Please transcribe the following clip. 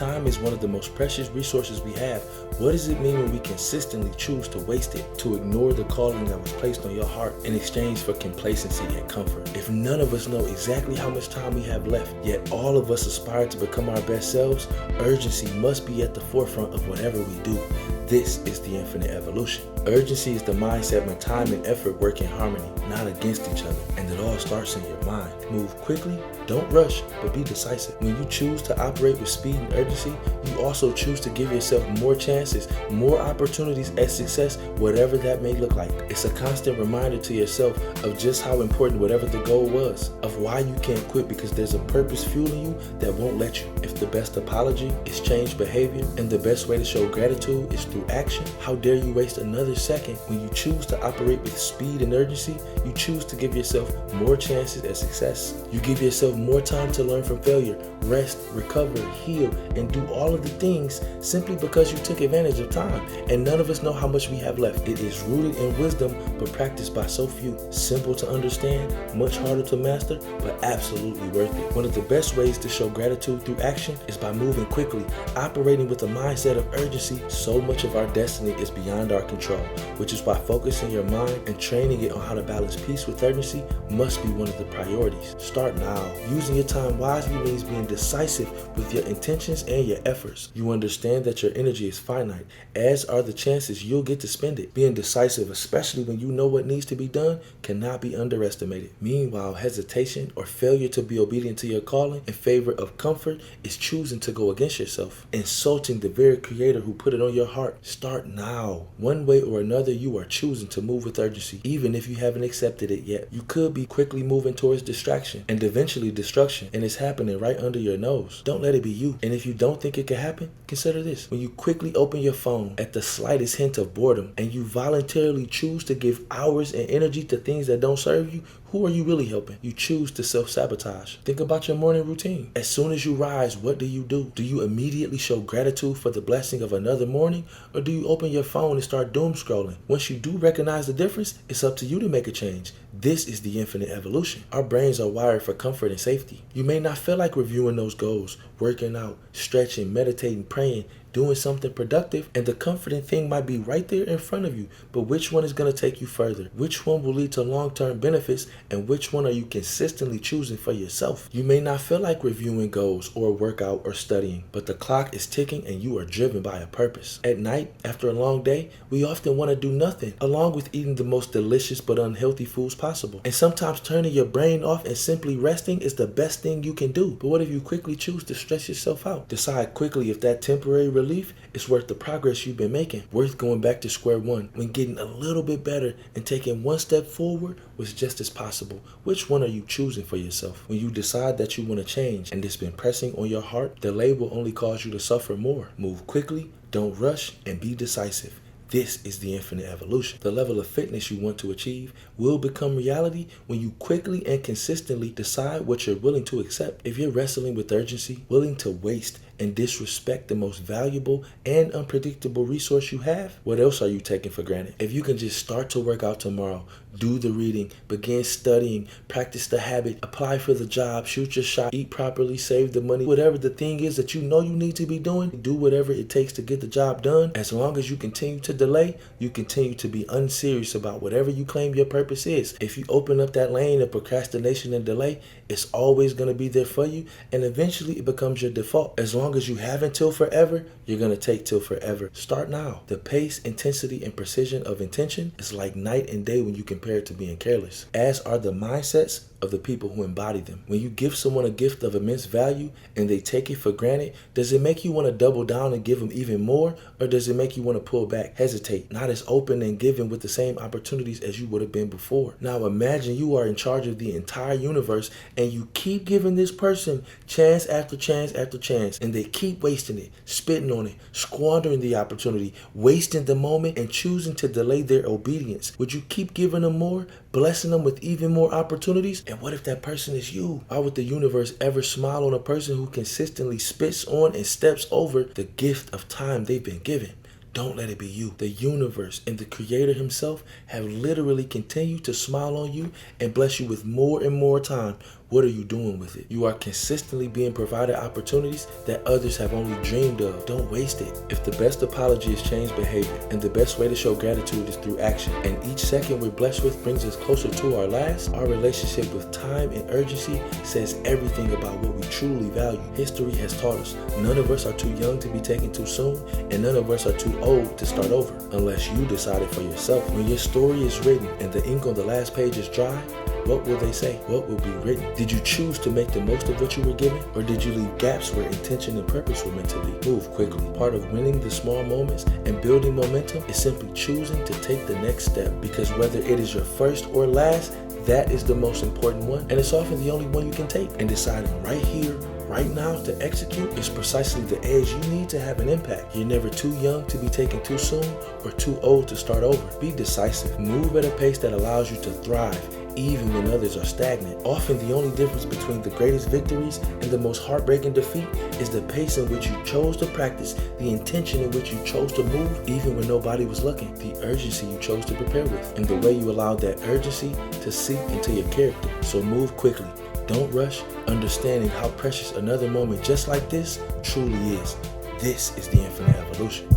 Time is one of the most precious resources we have. What does it mean when we consistently choose to waste it, to ignore the calling that was placed on your heart in exchange for complacency and comfort? If none of us know exactly how much time we have left, yet all of us aspire to become our best selves, urgency must be at the forefront of whatever we do. This is the infinite evolution. Urgency is the mindset when time and effort work in harmony, not against each other, and it all starts in your mind. Move quickly, don't rush, but be decisive. When you choose to operate with speed and urgency, you also choose to give yourself more chances, more opportunities at success, whatever that may look like. It's a constant reminder to yourself of just how important whatever the goal was, of why you can't quit because there's a purpose fueling you that won't let you. If the best apology is changed behavior and the best way to show gratitude is through action, how dare you waste another second? When you choose to operate with speed and urgency, you choose to give yourself more chances at success. You give yourself more time to learn from failure, rest, recover, heal, and do all of the things simply because you took advantage of time. And none of us know how much we have left. It is rooted in wisdom, but practiced by so few. Simple to understand, much harder to master, but absolutely worth it. One of the best ways to show gratitude through action is by moving quickly, operating with a mindset of urgency. So much of our destiny is beyond our control, which is why focusing your mind and training it on how to balance peace with urgency must be one of the priorities. Start now. Using your time wisely means being decisive with your intentions and your efforts. You understand that your energy is finite, as are the chances you'll get to spend it. Being decisive, especially when you know what needs to be done, cannot be underestimated. Meanwhile, hesitation or failure to be obedient to your calling in favor of comfort is choosing to go against yourself, insulting the very creator who put it on your heart. Start now. One way or another, you are choosing to move with urgency, even if you haven't accepted it yet. You could be quickly moving towards distraction and eventually destruction, and it's happening right under your nose. Don't let it be you. And if you don't think it can happen, consider this. When you quickly open your phone at the slightest hint of boredom and you voluntarily choose to give hours and energy to things that don't serve you, who are you really helping? You choose to self-sabotage. Think about your morning routine. As soon as you rise, what do you do? Do you immediately show gratitude for the blessing of another morning? Or do you open your phone and start doom scrolling? Once you do recognize the difference, it's up to you to make a change. This is the infinite evolution. Our brains are wired for comfort and safety. You may not feel like reviewing those goals, working out, stretching, meditating, praying, doing something productive, and the comforting thing might be right there in front of you. But which one is going to take you further? Which one will lead to long-term benefits? And which one are you consistently choosing for yourself? You may not feel like reviewing goals or workout or studying, but the clock is ticking and you are driven by a purpose. At night, after a long day, we often want to do nothing, along with eating the most delicious but unhealthy foods possible. And sometimes turning your brain off and simply resting is the best thing you can do. But what if you quickly choose to stress yourself out? Decide quickly if that temporary relief is worth the progress you've been making, worth going back to square one when getting a little bit better and taking one step forward was just as possible. Which one are you choosing for yourself? When you decide that you want to change and it's been pressing on your heart, delay will only cause you to suffer more. Move quickly, don't rush, and be decisive. This is the infinite evolution. The level of fitness you want to achieve will become reality when you quickly and consistently decide what you're willing to accept. If you're wrestling with urgency, willing to waste and disrespect the most valuable and unpredictable resource you have, what else are you taking for granted? If you can just start to work out tomorrow, do the reading, begin studying, practice the habit, apply for the job, shoot your shot, eat properly, save the money, whatever the thing is that you know you need to be doing, do whatever it takes to get the job done. As long as you continue to delay, you continue to be unserious about whatever you claim your purpose is. If you open up that lane of procrastination and delay, it's always going to be there for you, and eventually it becomes your default. As long as you have until forever, you're going to take till forever. Start now. The pace, intensity, and precision of intention is like night and day when you compare it to being careless, as are the mindsets of the people who embody them. When you give someone a gift of immense value and they take it for granted, does it make you want to double down and give them even more, or does it make you want to pull back, hesitate, not as open and giving with the same opportunities as you would have been before? Now imagine you are in charge of the entire universe and you keep giving this person chance after chance after chance, and they keep wasting it, spitting on it, squandering the opportunity, wasting the moment, and choosing to delay their obedience. Would you keep giving them more, blessing them with even more opportunities? And what if that person is you? Why would the universe ever smile on a person who consistently spits on and steps over the gift of time they've been given? Don't let it be you. The universe and the creator himself have literally continued to smile on you and bless you with more and more time. What are you doing with it? You are consistently being provided opportunities that others have only dreamed of. Don't waste it. If the best apology is changed behavior, and the best way to show gratitude is through action, and each second we're blessed with brings us closer to our last, our relationship with time and urgency says everything about what we truly value. History has taught us none of us are too young to be taken too soon, and none of us are too old to start over, unless you decide it for yourself. When your story is written and the ink on the last page is dry, what will they say? What will be written? Did you choose to make the most of what you were given? Or did you leave gaps where intention and purpose were meant to be? Move quickly. Part of winning the small moments and building momentum is simply choosing to take the next step. Because whether it is your first or last, that is the most important one. And it's often the only one you can take. And deciding right here, right now to execute is precisely the edge you need to have an impact. You're never too young to be taken too soon or too old to start over. Be decisive. Move at a pace that allows you to thrive, even when others are stagnant. Often the only difference between the greatest victories and the most heartbreaking defeat is the pace in which you chose to practice, the intention in which you chose to move even when nobody was looking, the urgency you chose to prepare with, and the way you allowed that urgency to seep into your character. So move quickly. Don't rush, understanding how precious another moment just like this truly is. This is the infinite evolution.